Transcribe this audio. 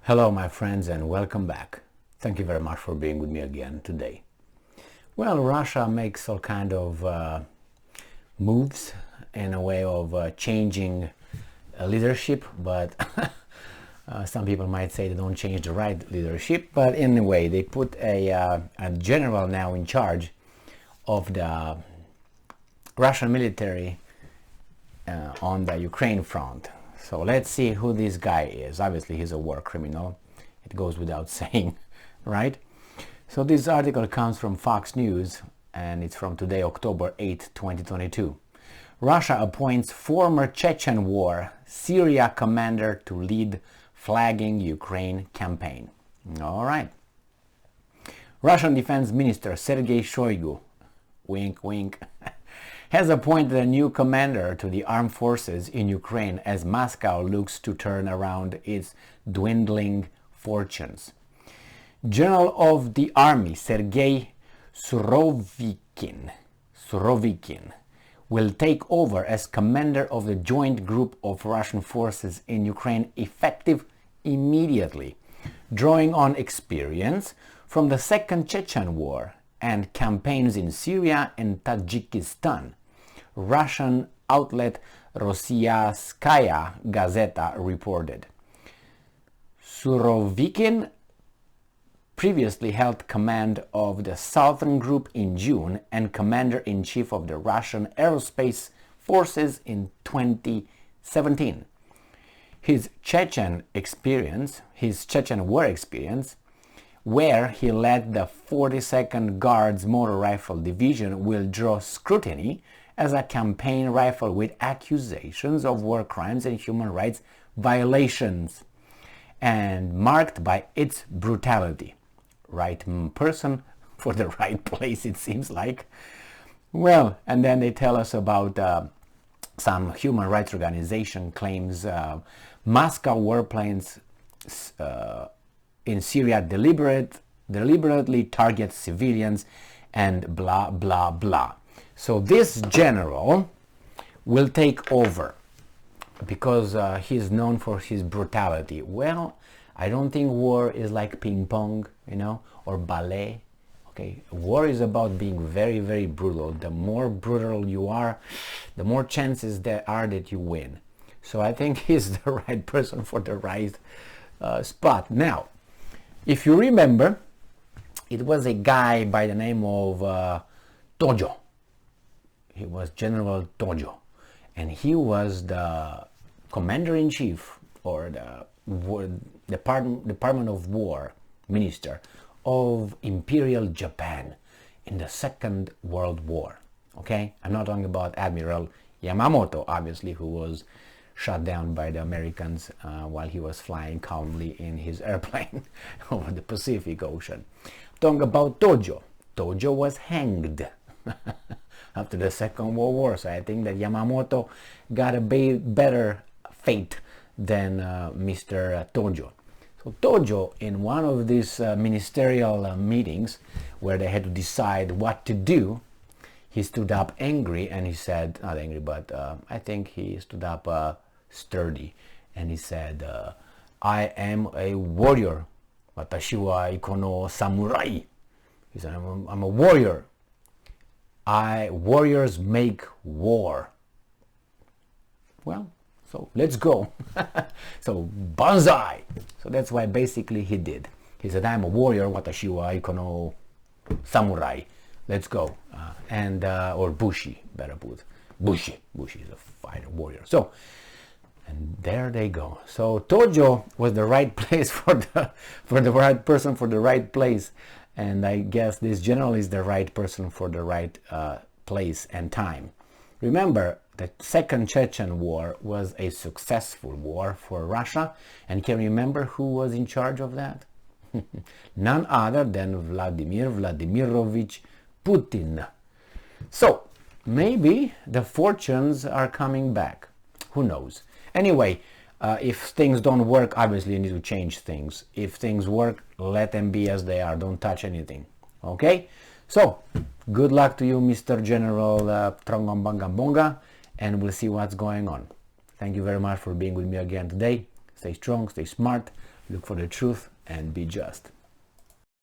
Hello, my friends, and welcome back. Thank you very much for being with me again today. Well, Russia makes all kind of moves in a way of changing leadership, but some people might say they don't change the right leadership. But anyway, they put a general now in charge of the Russian military on the Ukraine front. So let's see who this guy is. Obviously, he's a war criminal. It goes without saying, right? So this article comes from Fox News, and it's from today, October 8, 2022. Russia appoints former Chechen war Syria commander to lead flagging Ukraine campaign. All right. Russian Defense Minister Sergei Shoigu, wink, wink, has appointed a new commander to the armed forces in Ukraine as Moscow looks to turn around its dwindling fortunes. General of the Army Sergei Surovikin will take over as commander of the joint group of Russian forces in Ukraine effective immediately, drawing on experience from the Second Chechen War and campaigns in Syria and Tajikistan. Russian outlet Rossiyskaya Gazeta reported. Surovikin previously held command of the Southern Group in June and commander-in-chief of the Russian Aerospace Forces in 2017. His Chechen war experience, where he led the 42nd Guards Motor Rifle Division, will draw scrutiny as a campaign rifle with accusations of war crimes and human rights violations, and marked by its brutality. Right person for the right place, it seems like. Well, and then they tell us about some human rights organization claims Moscow warplanes in Syria deliberately target civilians and blah, blah, blah. So this general will take over because he's known for his brutality. Well, I don't think war is like ping pong, or ballet. Okay, war is about being very, very brutal. The more brutal you are, the more chances there are that you win. So I think he's the right person for the right spot. Now, if you remember, it was a guy by the name of Tojo. He was General Tojo, and he was the commander-in-chief or the Department of War Minister of Imperial Japan in the Second World War. Okay, I'm not talking about Admiral Yamamoto, obviously, who was shot down by the Americans while he was flying calmly in his airplane over the Pacific Ocean. I'm talking about Tojo. Tojo was hanged after the Second World War, so I think that Yamamoto got a better fate than Mr. Tojo. So Tojo, in one of these ministerial meetings where they had to decide what to do, he stood up angry and he said, not angry, but I think he stood up sturdy, and he said, I am a warrior. Watashi wa ikono samurai. He said, I'm a warrior. Warriors make war. Well, so let's go. So banzai. So that's why basically he did. He said, I'm a warrior. Watashi wa ikono samurai. Let's go. Or bushi, better put. Bushi is a fighter, warrior. So, and there they go. So Tojo was the right place for the right person for the right place. And I guess this general is the right person for the right place and time. Remember, the Second Chechen War was a successful war for Russia. And can you remember who was in charge of that? None other than Vladimir Vladimirovich Putin. So, maybe the fortunes are coming back. Who knows? Anyway, if things don't work, obviously you need to change things. If things work, let them be as they are. Don't touch anything. Okay? So, good luck to you, Mr. General Trongambangambonga, and we'll see what's going on. Thank you very much for being with me again today. Stay strong, stay smart, look for the truth, and be just.